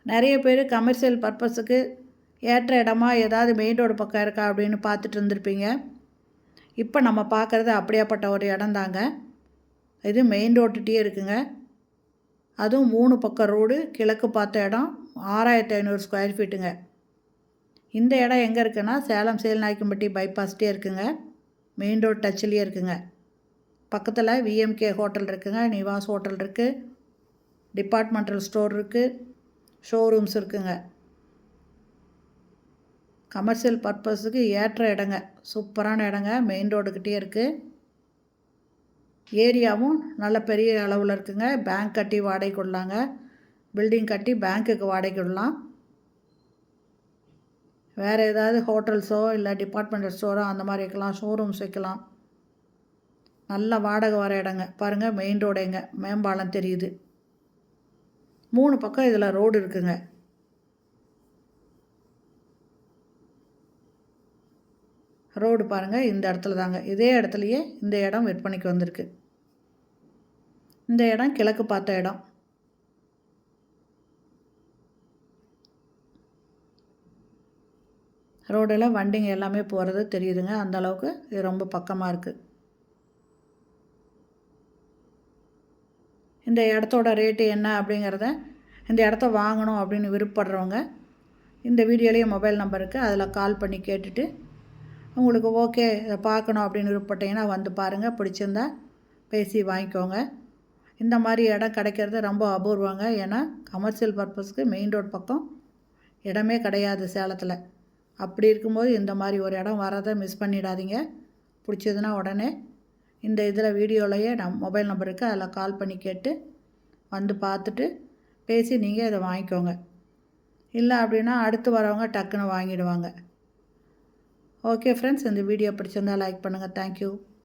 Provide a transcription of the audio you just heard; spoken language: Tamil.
நிறைய பேர் கமர்ஷியல் பர்பஸுக்கு ஏற்ற இடமா ஏதாவது மெயின் ரோடு பக்கம் இருக்கா அப்படின்னு பார்த்துட்டு இருந்திருப்பீங்க. இப்போ நம்ம பார்க்குறது அப்படியாப்பட்ட ஒரு இடம் தாங்க. இது மெயின் ரோட்டுகிட்டே இருக்குங்க. அதுவும் 3 பக்கம் ரோடு, கிழக்கு பார்த்த இடம், 6500 ஸ்கொயர் ஃபீட்டுங்க. இந்த இடம் எங்கே இருக்குன்னா சேலம் சேல்நாயக்கம்பட்டி பைபாஸ்ட்டே இருக்குங்க. மெயின் ரோட் டச்சிலேயே இருக்குங்க. பக்கத்தில் விஎம்கே ஹோட்டல் இருக்குங்க, நிவாஸ் ஹோட்டல் இருக்குது, டிபார்ட்மெண்டல் ஸ்டோர் இருக்குது, ஷோரூம்ஸ் இருக்குங்க. கமர்ஷியல் பர்பஸுக்கு ஏற்ற இடங்க, சூப்பரான இடங்க. மெயின் ரோடுக்கிட்டே இருக்குது. ஏரியாவும் நல்ல பெரிய அளவில் இருக்குங்க. பேங்க் கட்டி வாடகை கொள்ளலாங்க. பில்டிங் கட்டி பேங்க்குக்கு வாடகை விடலாம். வேறு ஏதாவது ஹோட்டல்ஸோ இல்லை டிபார்ட்மெண்டல் ஸ்டோரோ அந்த மாதிரி வைக்கலாம், ஷோரூம்ஸ் வைக்கலாம். நல்ல வாடகை வர இடங்க. பாருங்கள், மெயின் ரோடு எங்க மேம்பாலம் தெரியுது. 3 பக்கம் இதில் ரோடு இருக்குங்க. ரோடு பாருங்கள், இந்த இடத்துல தாங்க. இதே இடத்துலையே இந்த இடம் விற்பனைக்கு வந்திருக்கு. இந்த இடம் கிழக்கு பார்த்த இடம். ரோடில் வண்டிங்க எல்லாமே போகிறது தெரியுதுங்க. அந்த அளவுக்கு இது ரொம்ப பக்கமாக இருக்குது. இந்த இடத்தோட ரேட்டு என்ன அப்படிங்கிறத, இந்த இடத்த வாங்கணும் அப்படின்னு விருப்பப்படுறவங்க இந்த வீடியோலேயே மொபைல் நம்பர் இருக்குது, அதில் கால் பண்ணி கேட்டுட்டு உங்களுக்கு ஓகே இதை பார்க்கணும் அப்படின்னு விருப்பப்பட்டீங்கன்னா வந்து பாருங்கள். பிடிச்சிருந்தா பேசி வாங்கிக்கோங்க. இந்த மாதிரி இடம் கிடைக்கிறது ரொம்ப அபூர்வங்க. ஏன்னா கமர்ஷியல் பர்பஸ்க்கு மெயின் ரோட் பக்கம் இடமே கிடையாது சேலத்தில். அப்படி இருக்கும்போது இந்த மாதிரி ஒரு இடம் வரதை மிஸ் பண்ணிடாதீங்க. பிடிச்சதுன்னா உடனே இந்த இதில் வீடியோலையே மொபைல் நம்பர் இருக்குது, அதில் கால் பண்ணி கேட்டு வந்து பார்த்துட்டு பேசி நீங்கள் இதை வாங்கிக்கோங்க. இல்லை அப்படின்னா அடுத்து வரவங்க டக்குன்னு வாங்கிடுவாங்க. ஓகே ஃப்ரெண்ட்ஸ், இந்த வீடியோ பிடிச்சிருந்தால் லைக் பண்ணுங்கள். தேங்க்யூ.